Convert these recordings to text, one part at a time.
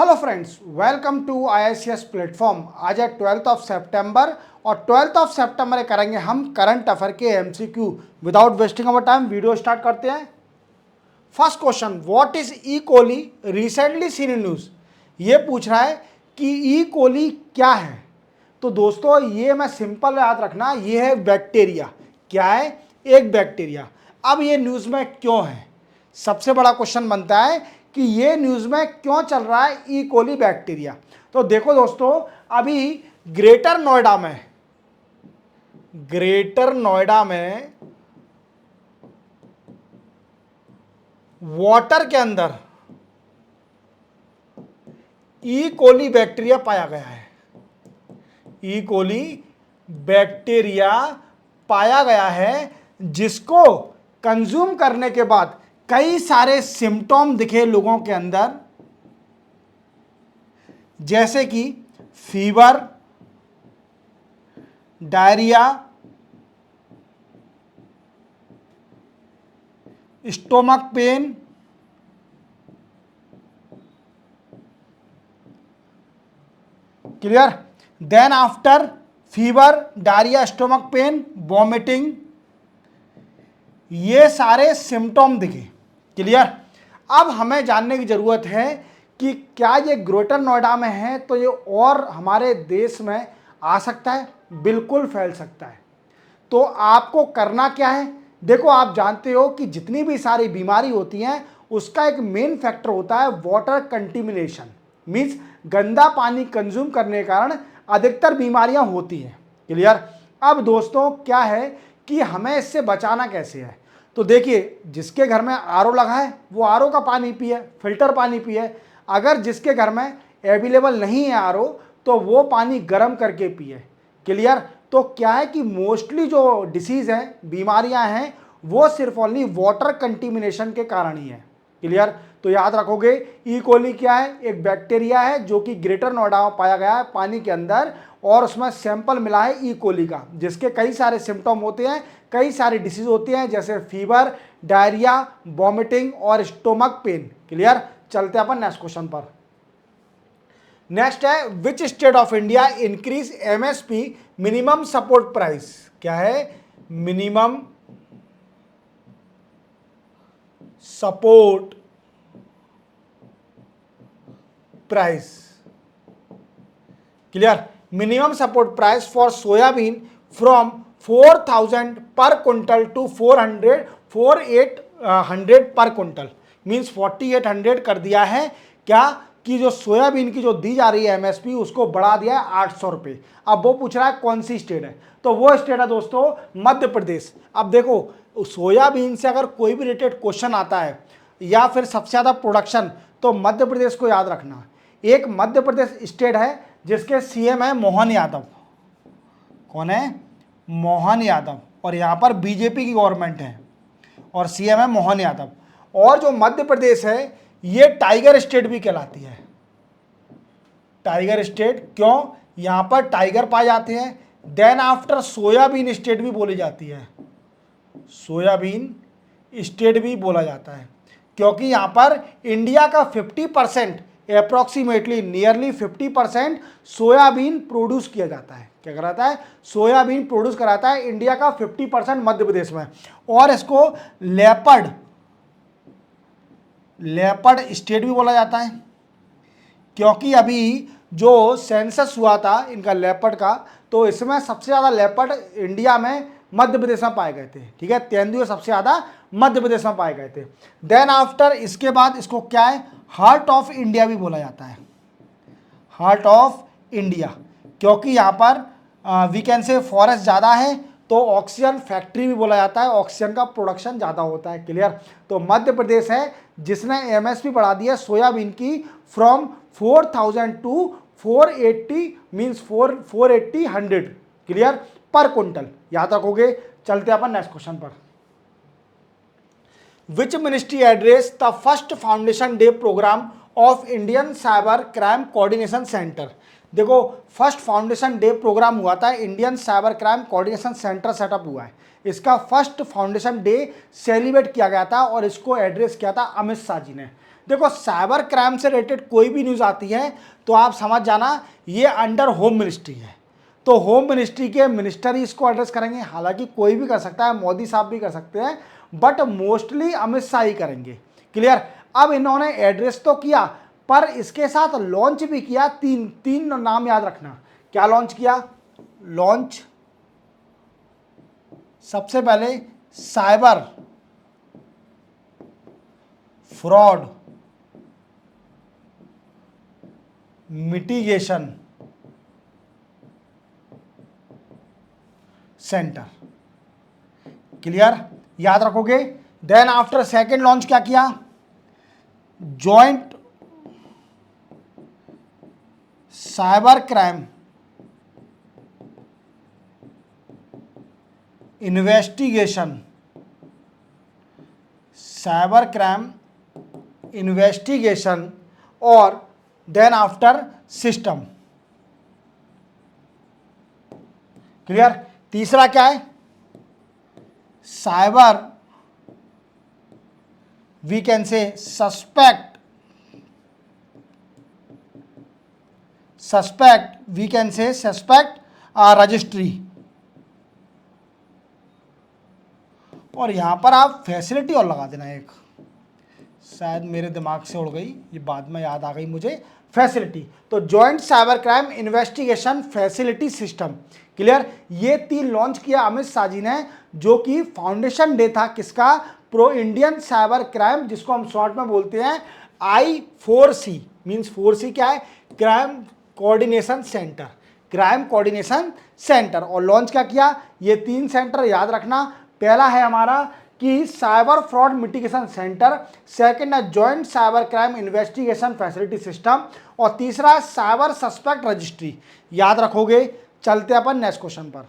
Hello friends, welcome to IICS platform. आज है 12 सितंबर और 12 सितंबर करेंगे हम करंट अफेयर के MCQ। Without wasting our time video start करते हैं। First question, what is E coli recently seen in news. ये पूछ रहा है कि ई कोली क्या है। तो दोस्तों ये मैं सिंपल याद रखना, ये है बैक्टीरिया। क्या है? एक बैक्टीरिया। अब ये न्यूज़ में क्यों है, सबसे बड़ा क्वेश्चन बनता है कि ये न्यूज़ में क्यों चल रहा है ई कोली बैक्टीरिया। तो देखो दोस्तों, अभी ग्रेटर नोएडा में वाटर के अंदर ई कोली बैक्टीरिया पाया गया है। ई कोली बैक्टीरिया पाया गया है, जिसको कंज्यूम करने के बाद कई सारे सिम्टोम दिखे लोगों के अंदर, जैसे कि fever, diarrhoea, stomach pain, clear. Then after fever, diarrhoea, stomach pain, vomiting, ये सारे सिम्टोम दिखे। क्लियर। अब हमें जानने की जरूरत है कि क्या ये ग्रेटर नोएडा में है तो ये और हमारे देश में आ सकता है? बिल्कुल फैल सकता है। तो आपको करना क्या है, देखो आप जानते हो कि जितनी भी सारी बीमारी होती हैं उसका एक मेन फैक्टर होता है वाटर कंटिमिनेशन। मीन्स गंदा पानी कंज्यूम करने के कारण अधिकतर बीमारियां होती हैं। क्लियर। अब दोस्तों क्या है कि हमें इससे बचाना कैसे है, तो देखिए जिसके घर में RO लगा है वो RO का पानी पिए, फिल्टर पानी पिए। अगर जिसके घर में अवेलेबल नहीं है RO तो वो पानी गर्म करके पिए। क्लियर। तो क्या है कि मोस्टली जो डिसीज़ हैं, बीमारियां हैं, वो सिर्फ ओनली वाटर कंटिमिनेशन के कारण ही है। क्लियर। तो याद रखोगे ई कोली क्या है, एक बैक्टीरिया है जो कि ग्रेटर नोएडा में पाया गया है पानी के अंदर, और उसमें सैंपल मिला है ई कोली का, जिसके कई सारे सिम्टम होते हैं, कई सारी डिसीज होती हैं, जैसे फीवर, डायरिया, वॉमिटिंग और स्टोमक पेन। क्लियर। चलते हैं अपन नेक्स्ट क्वेश्चन पर। नेक्स्ट है, which state of India increase MSP minimum support price. क्या है? Minimum support price. Clear. Minimum support price for soybean from 4000 पर क्विंटल टू 4800 पर क्विंटल। मीन्स 4800 कर दिया है। क्या कि जो सोयाबीन की जो दी जा रही है MSP उसको बढ़ा दिया है 800 रुपये। अब वो पूछ रहा है कौन सी स्टेट है, तो वो स्टेट है दोस्तों मध्य प्रदेश। अब देखो सोयाबीन से अगर कोई भी रिलेटेड क्वेश्चन आता है या फिर सबसे ज़्यादा प्रोडक्शन, तो मध्य प्रदेश को याद रखना। एक मध्य प्रदेश स्टेट है जिसके CM है मोहन यादव। कौन है? मोहन यादव। और यहाँ पर BJP की गवर्नमेंट है और CM है मोहन यादव। और जो मध्य प्रदेश है ये टाइगर स्टेट भी कहलाती है। टाइगर स्टेट क्यों? यहाँ पर टाइगर पाए जाते हैं। देन आफ्टर सोयाबीन स्टेट भी बोली जाती है, सोयाबीन स्टेट भी बोला जाता है, क्योंकि यहाँ पर इंडिया का 50% अप्रॉक्सीमेटली नियरली 50% सोयाबीन प्रोड्यूस किया जाता है। क्या कराता है? सोयाबीन प्रोड्यूस कराता है इंडिया का 50% मध्य प्रदेश में। और इसको लेपर्ड स्टेट भी बोला जाता है, क्योंकि अभी जो सेंसस हुआ था इनका लेपर्ड का, तो इसमें सबसे ज़्यादा लेपर्ड इंडिया में मध्य प्रदेश में पाए गए थे। ठीक है, तेंदुए सबसे ज़्यादा मध्य प्रदेश में पाए गए थे। देन आफ्टर इसके बाद इसको क्या है, हार्ट ऑफ इंडिया भी बोला जाता है। हार्ट ऑफ इंडिया, क्योंकि यहाँ पर वी कैन से फॉरेस्ट ज़्यादा है, तो ऑक्सीजन फैक्ट्री भी बोला जाता है, ऑक्सीजन का प्रोडक्शन ज़्यादा होता है। क्लियर। तो मध्य प्रदेश है जिसने MSP बढ़ा दी है सोयाबीन की from 4000 to 480 means 480 clear per quintal. याद रखोगे। चलते अपन नेक्स्ट क्वेश्चन पर। Which ministry address the first foundation day programme of Indian cyber crime coordination centre. देखो फर्स्ट फाउंडेशन डे प्रोग्राम हुआ था, Indian cyber crime coordination centre setup हुआ है। इसका फर्स्ट फाउंडेशन डे सेलिब्रेट किया गया था और इसको एड्रेस किया था अमित शाह जी ने। देखो साइबर क्राइम से रिलेटेड कोई भी न्यूज़ आती है तो आप समझ जाना ये अंडर होम मिनिस्ट्री है, तो होम मिनिस्ट्री के मिनिस्टर ही इसको एड्रेस करेंगे। हालांकि कोई भी कर सकता है, मोदी साहब भी कर सकते हैं, बट मोस्टली अमित शाह ही करेंगे। क्लियर। अब इन्होंने एड्रेस तो किया पर इसके साथ लॉन्च भी किया। तीन नाम याद रखना। क्या लॉन्च किया? लॉन्च सबसे पहले cyber fraud mitigation centre. Clear, याद रखोगे। देन आफ्टर सेकेंड लॉन्च क्या किया? Joint cyber crime investigation, cyber crime investigation और देन आफ्टर सिस्टम। क्लियर। तीसरा क्या है? Cyber we can say suspect we can say suspect registry. और यहां पर आप फैसिलिटी और लगा देना एक, शायद मेरे दिमाग से उड़ गई, ये बाद में याद आ गई मुझे। फैसिलिटी, तो joint cyber crime investigation facility system. Clear. ये 3 लॉन्च किया अमित शाह जी ने, जो कि फाउंडेशन डे था किसका? प्रो इंडियन साइबर क्राइम, जिसको हम शॉर्ट में बोलते हैं I4C। मीन्स 4C क्या है? Crime coordination centre, crime coordination centre. और लॉन्च क्या किया? ये 3 सेंटर याद रखना। पहला है हमारा कि cyber fraud mitigation centre, second है joint cyber crime investigation facility system, और तीसरा है साइबर सस्पेक्ट रजिस्ट्री। याद रखोगे। चलते अपन नेक्स्ट क्वेश्चन पर।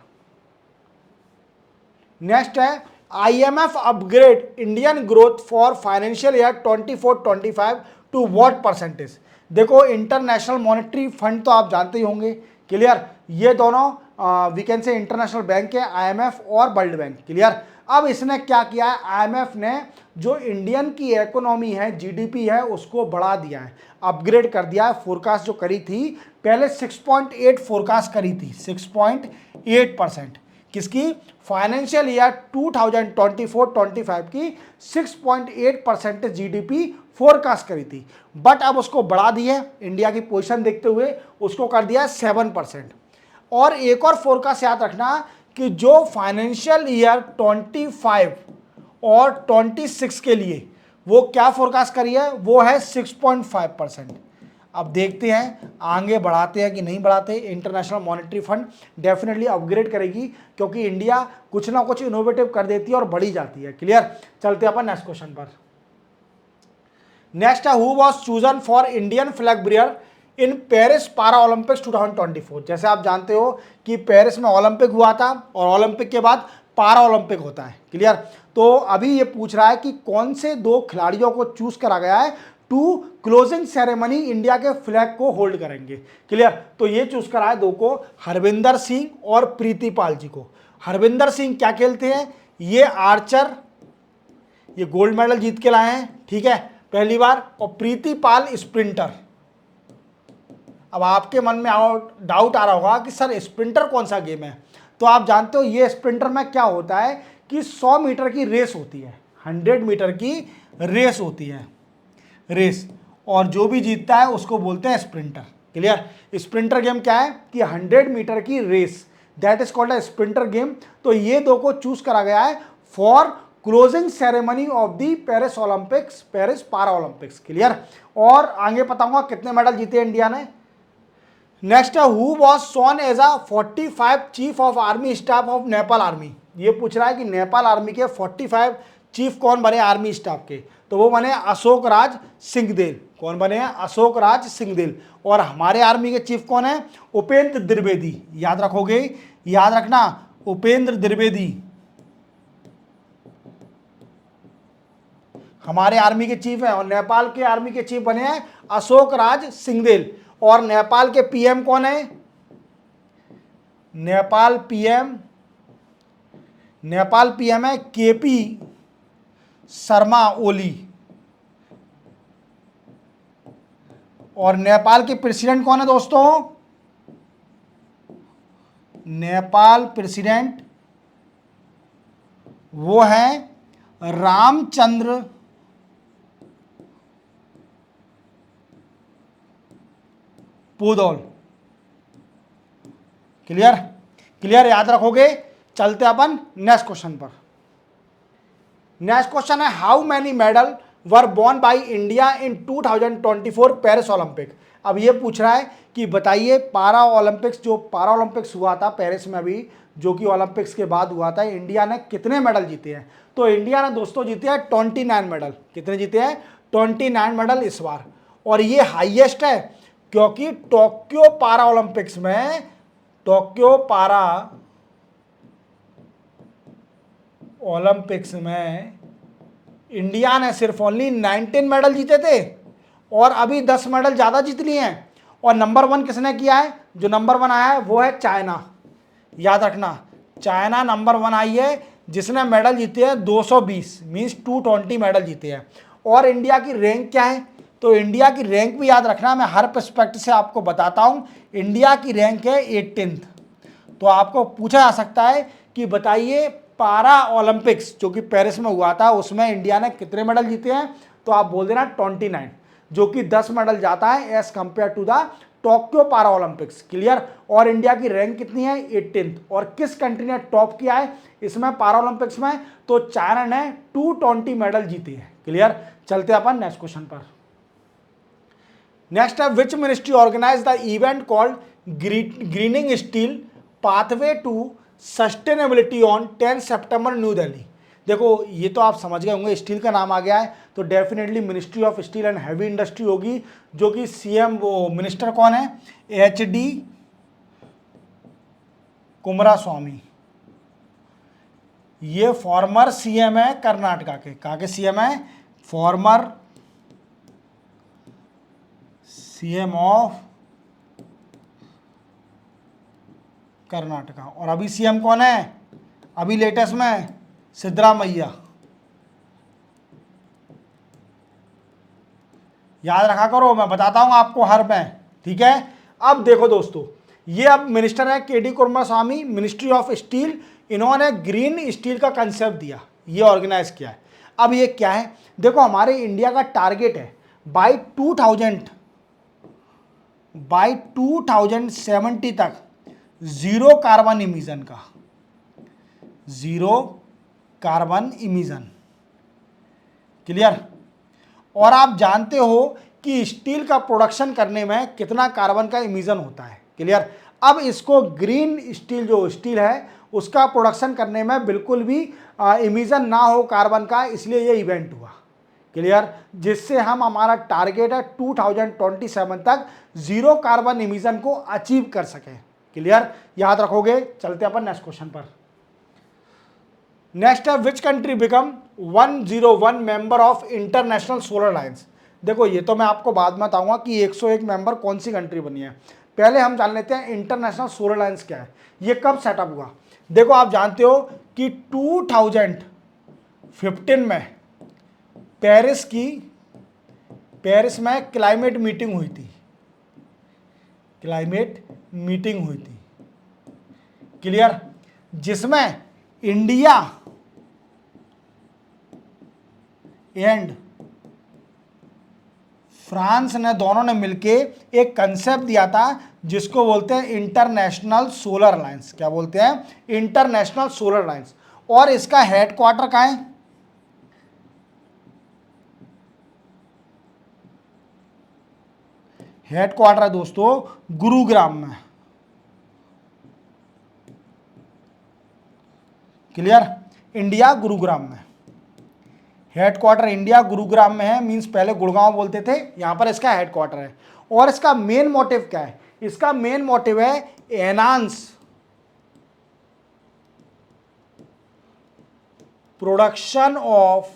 नेक्स्ट है IMF upgrade Indian growth for financial year 24-25 to what percentage? देखो इंटरनेशनल मॉनेटरी फंड तो आप जानते ही होंगे। क्लियर। ये दोनों we can say international bank है, IMF और वर्ल्ड बैंक। क्लियर। अब इसने क्या किया है? IMF ने जो इंडियन की इकोनॉमी है, GDP है, उसको बढ़ा दिया है, अपग्रेड कर दिया है। फोरकास्ट जो करी थी पहले 6.8 फोरकास्ट करी थी, 6.8%। किसकी? फाइनेंशियल ईयर 2024-25 की 6.8% GDP फोरकास्ट करी थी, बट अब उसको बढ़ा दी है। इंडिया की पोजीशन देखते हुए उसको कर दिया 7%। और एक और फोरकास्ट याद रखना कि जो फाइनेंशियल ईयर 25 और 26 के लिए वो क्या फोरकास्ट करी है? वो है 6.5%। अब देखते हैं आगे बढ़ाते हैं कि नहीं बढ़ाते। International monetary fund definitely upgrade करेगी, क्योंकि इंडिया कुछ ना कुछ इनोवेटिव कर देती है और बढ़ी जाती है। क्लियर। चलते हैं अपन नेक्स्ट क्वेश्चन पर। नेक्स्ट है who was chosen for Indian flag bearer in Paris para Olympics 2024? जैसे आप जानते हो कि पेरिस में ओलंपिक हुआ था और ओलंपिक के बाद पारा ओलंपिक होता है। क्लियर। तो अभी ये पूछ रहा है कि कौन से 2 खिलाड़ियों को चूज करा गया है टू क्लोजिंग सेरेमनी इंडिया के फ्लैग को होल्ड करेंगे। क्लियर। तो ये चूज करा है 2 को, हरविंदर सिंह और प्रीतिपाल जी को। हरविंदर सिंह क्या खेलते हैं? ये आर्चर, ये गोल्ड मेडल जीत के लाए हैं, ठीक है, पहली बार। और प्रीतिपाल स्प्रिंटर। अब आपके मन में डाउट आ रहा होगा कि सर स्प्रिंटर कौन सा गेम है? तो आप जानते हो ये स्प्रिंटर में क्या होता है कि 100 मीटर की रेस होती है, 100 मीटर की रेस होती है, रेस, और जो भी जीतता है उसको बोलते हैं स्प्रिंटर। क्लियर। स्प्रिंटर गेम क्या है कि 100 मीटर की race, that is called a sprinter game. तो ये 2 को चूज करा गया है for closing ceremony of the Paris Olympics, Paris para Olympics. Clear. और आगे बताऊंगा कितने मेडल जीते इंडिया ने। नेक्स्ट है who was shown as a 45 chief of army staff of Nepal army? ये पूछ रहा है कि नेपाल आर्मी के 45 चीफ कौन बने आर्मी स्टाफ के? तो वो बने अशोक राज सिंहदेल। कौन बने हैं? अशोक राज सिंहदेल। और हमारे आर्मी के चीफ कौन है? उपेंद्र द्विवेदी। याद रखोगे, याद रखना, उपेंद्र द्विवेदी हमारे आर्मी के चीफ हैं। और नेपाल के आर्मी के चीफ बने हैं अशोक राज सिंहदेल। और नेपाल के PM कौन है? नेपाल PM है KP शर्मा ओली। और नेपाल के प्रेसिडेंट कौन है दोस्तों? नेपाल प्रेसिडेंट वो है रामचंद्र पौडवाल। क्लियर? क्लियर, याद रखोगे। चलते अपन नेक्स्ट क्वेश्चन पर। नेक्स्ट क्वेश्चन है how many medal were won by India in 2024 Paris Olympic. अब ये पूछ रहा है कि बताइए पारा ओलंपिक्स, जो पारा ओलंपिक्स हुआ था पेरिस में अभी, जो कि ओलंपिक्स के बाद हुआ था, इंडिया ने कितने मेडल जीते हैं? तो इंडिया ने दोस्तों जीते हैं 29 मेडल। कितने जीते हैं? 29 मेडल इस बार। और ये हाईएस्ट है क्योंकि टोक्यो पारा ओलंपिक्स में, टोक्यो पारा ओलंपिक्स में इंडिया ने सिर्फ ओनली 19 मेडल जीते थे और अभी 10 मेडल ज़्यादा जीत लिए हैं। और नंबर 1 किसने किया है? जो नंबर 1 आया है वो है चाइना। याद रखना, चाइना नंबर 1 आई है जिसने मेडल जीते हैं 220, मीन्स 220 मेडल जीते हैं। और इंडिया की रैंक क्या है? तो इंडिया की रैंक भी याद रखना, मैं हर पर्सपेक्टिव से आपको बताता हूँ। इंडिया की रैंक है 18th। तो आपको पूछा जा सकता है कि बताइए पारा ओलंपिक्स जो कि पेरिस में हुआ था उसमें इंडिया ने कितने मेडल जीते हैं? तो आप बोल देना 29, जो कि 10 मेडल जाता है as compare to the Tokyo para Olympics. Clear? और इंडिया की रैंक कितनी है? 18th। और किस कंट्री ने टॉप किया है इसमें पारा ओलंपिक्स में? तो चाइना ने 220 मेडल जीते हैं। क्लियर? चलते अपन नेक्स्ट क्वेश्चन पर। नेक्स्ट है which ministry organise the event called greening steel pathway to sustainability on 10 सितंबर न्यू दिल्ली। देखो ये तो आप समझ गए होंगे, स्टील का नाम आ गया है तो definitely ministry of steel and heavy industry होगी, जो कि सीएम वो मिनिस्टर कौन है? HD कुमारस्वामी। ये फॉर्मर सीएम है कर्नाटका के। कहाँ के सीएम है? Farmer CM of Karnataka. और अभी सीएम कौन है? अभी लेटेस्ट में सिद्धरामैया। याद रखा करो, मैं बताता हूं आपको हर में। ठीक है? अब देखो दोस्तों, ये अब मिनिस्टर है KD Kumaraswamy, ministry of steel. इन्होंने ग्रीन स्टील का कंसेप्ट दिया, ये ऑर्गेनाइज किया है। अब ये क्या है? देखो हमारे इंडिया का टारगेट है बाय 2070 तक जीरो कार्बन इमिशन का, जीरो कार्बन इमिशन। क्लियर? और आप जानते हो कि स्टील का प्रोडक्शन करने में कितना कार्बन का इमिशन होता है। क्लियर? अब इसको ग्रीन स्टील, जो स्टील है उसका प्रोडक्शन करने में बिल्कुल भी इमिशन ना हो कार्बन का, इसलिए ये इवेंट हुआ। क्लियर? जिससे हम, हमारा टारगेट है 2027 तक जीरो कार्बन इमिशन को अचीव कर सकें। क्लियर? याद रखोगे। चलते अपन नेक्स्ट क्वेश्चन पर। नेक्स्ट है which country become 101 member of international solar alliance. देखो ये तो मैं आपको बाद में बताऊंगा कि 101 मेंबर कौन सी कंट्री बनी है। पहले हम जान लेते हैं इंटरनेशनल सोलर अलायंस क्या है, ये कब सेटअप हुआ। देखो आप जानते हो कि 2015 में पेरिस में क्लाइमेट मीटिंग हुई थी। क्लाइमेट मीटिंग हुई थी। क्लियर? जिसमें इंडिया एंड फ्रांस ने, दोनों ने मिलके एक कंसेप्ट दिया था जिसको बोलते हैं इंटरनेशनल सोलर अलायंस। क्या बोलते हैं? International solar alliance. और इसका हेडक्वार्टर कहाँ है? हेडक्वार्टर है दोस्तों गुरुग्राम में। क्लियर? इंडिया गुरुग्राम में, हेडक्वार्टर इंडिया गुरुग्राम में है। मींस पहले गुड़गांव बोलते थे, यहां पर इसका हेडक्वार्टर है। और इसका मेन मोटिव क्या है? इसका मेन मोटिव है enhance production of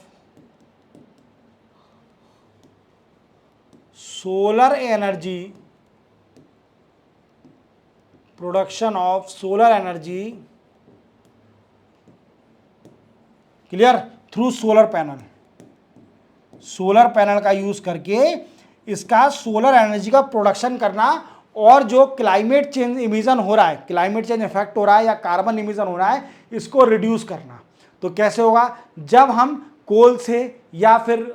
solar energy, production of solar energy. Clear? Through solar panel, solar panel का यूज करके इसका सोलर एनर्जी का प्रोडक्शन करना और जो क्लाइमेट चेंज इमिशन हो रहा है, क्लाइमेट चेंज इफेक्ट हो रहा है या कार्बन इमिशन हो रहा है, इसको रिड्यूस करना। तो कैसे होगा, जब हम कोल से या फिर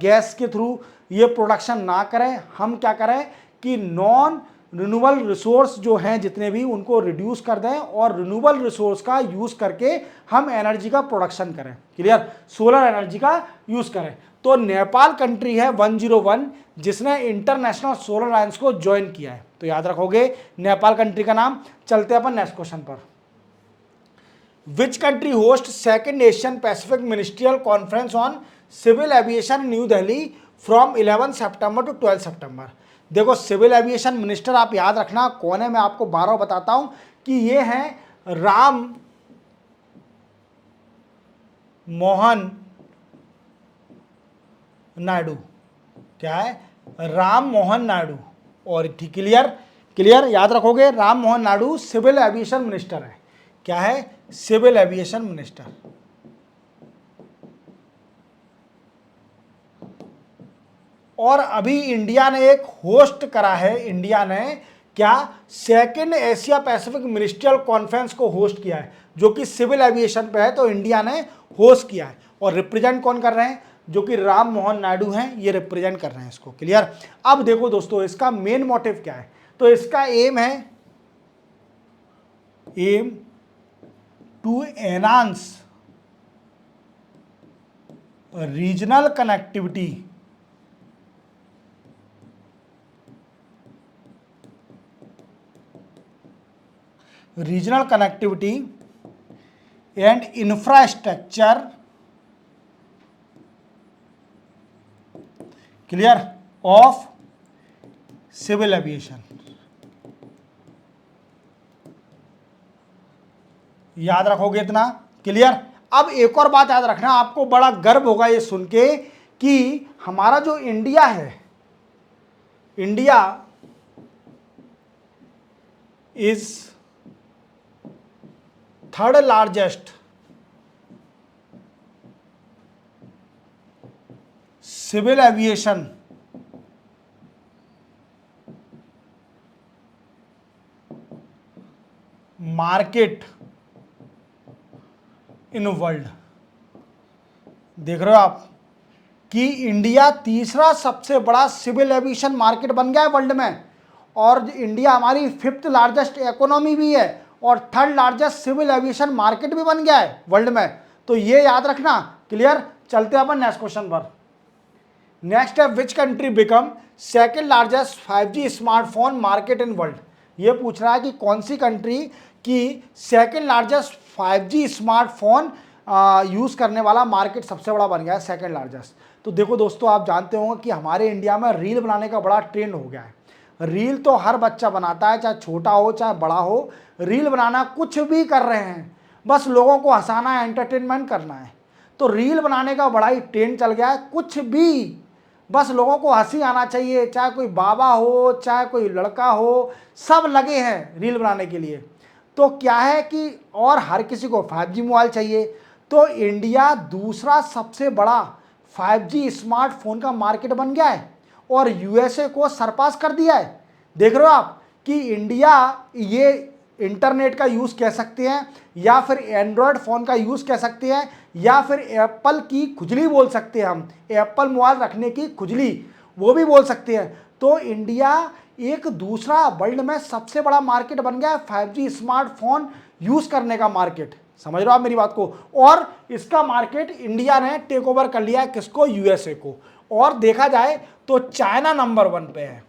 गैस के थ्रू ये प्रोडक्शन ना करें, हम क्या करें कि नॉन रिन्यूएबल रिसोर्स जो हैं जितने भी, उनको रिड्यूस कर दें और रिन्यूएबल रिसोर्स का यूज़ करके हम एनर्जी का प्रोडक्शन करें। क्लियर, सोलर एनर्जी का यूज़ करें। तो नेपाल कंट्री है 101 जिसने इंटरनेशनल सोलर अलायंस को ज्वाइन किया है। तो याद रखोगे नेपाल कंट्री का नाम। चलते हैं अपन नेक्स्ट क्वेश्चन पर। Which country host second Asian Pacific ministerial conference on civil aviation new Delhi from 11 सितंबर टू 12 सितंबर। देखो सिविल एविएशन मिनिस्टर आप याद रखना कौन है, मैं आपको 12 बताता हूं कि ये हैं राम मोहन नायडू। क्या है, राम मोहन नायडू। और ठीक, क्लियर क्लियर, याद रखोगे Ram Mohan Naidu civil aviation minister है। क्या है, सिविल एविएशन मिनिस्टर। और अभी इंडिया ने एक होस्ट करा है, इंडिया ने क्या, second Asia Pacific ministerial conference को होस्ट किया है जो कि सिविल एविएशन पे है। तो इंडिया ने होस्ट किया है और रिप्रेजेंट कौन कर रहे हैं, जो कि राम मोहन नायडू हैं, ये रिप्रेजेंट कर रहे हैं इसको। क्लियर। अब देखो दोस्तों इसका मेन मोटिव क्या है, तो इसका एम है, aim to enhance regional connectivity and infrastructure, clear, of civil aviation. याद रखोगे इतना। क्लियर। अब एक और बात याद रखना, आपको बड़ा गर्व होगा ये सुन के कि हमारा जो इंडिया है, India is third largest civil aviation market in world. देख रहे हो आप कि इंडिया तीसरा सबसे बड़ा सिविल एविएशन मार्केट बन गया है वर्ल्ड में, और इंडिया हमारी 5th लार्जेस्ट इकोनॉमी भी है और 3rd largest civil aviation market भी बन गया है वर्ल्ड में। तो ये याद रखना। क्लियर। चलते हैं अपन नेक्स्ट क्वेश्चन पर। नेक्स्ट है, which country become second largest 5G smartphone market in world. ये पूछ रहा है कि कौन सी कंट्री की second largest 5G smartphone use करने वाला मार्केट सबसे बड़ा बन गया है, सेकेंड लार्जेस्ट। तो देखो दोस्तों आप जानते होंगे कि हमारे इंडिया में रील बनाने का बड़ा ट्रेंड हो गया है। रील तो हर बच्चा बनाता है, चाहे छोटा हो चाहे बड़ा हो। रील बनाना, कुछ भी कर रहे हैं, बस लोगों को हंसाना है, एंटरटेनमेंट करना है। तो रील बनाने का बड़ा ही ट्रेंड चल गया है। कुछ भी, बस लोगों को हंसी आना चाहिए, चाहे कोई बाबा हो चाहे कोई लड़का हो, सब लगे हैं रील बनाने के लिए। तो क्या है कि और हर किसी को 5G मोबाइल चाहिए। तो इंडिया दूसरा सबसे बड़ा 5G स्मार्टफोन का मार्केट बन गया है और यूएसए को सरपास कर दिया है। देख रहे हो आप कि इंडिया ये इंटरनेट का यूज़ कह सकते हैं या फिर एंड्रॉयड फ़ोन का यूज़ कह सकते हैं या फिर एप्पल की खुजली बोल सकते हैं, हम एप्पल मोबाइल रखने की खुजली वो भी बोल सकते हैं। तो इंडिया एक दूसरा वर्ल्ड में सबसे बड़ा मार्केट बन गया है 5G स्मार्टफोन यूज़ करने का मार्केट। समझ रहे हो आप मेरी बात को। और इसका मार्केट इंडिया ने टेक ओवर कर लिया है, किसको, यूएसए को। और देखा जाए तो चाइना नंबर 1 पे है।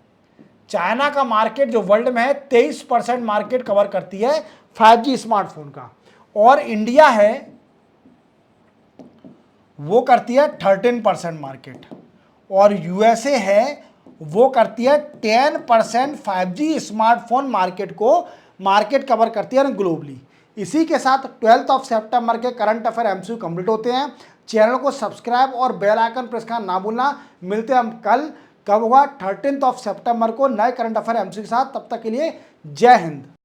चाइना का मार्केट जो वर्ल्ड में है 23% मार्केट कवर करती है 5G स्मार्टफोन का, और इंडिया है वो करती है 13% मार्केट, और यूएसए है वो करती है 10% 5G स्मार्टफोन मार्केट को मार्केट कवर करती है ग्लोबली। इसी के साथ 12 सितंबर के करंट अफेयर एमसीक्यू कंप्लीट होते हैं। चैनल को सब्सक्राइब और बेल आइकन प्रेस करना ना भूलना। मिलते हैं हम कल, कब होगा, 13 सितंबर को नए करंट अफेयर एमसीक्यू के साथ। तब तक के लिए जय हिंद।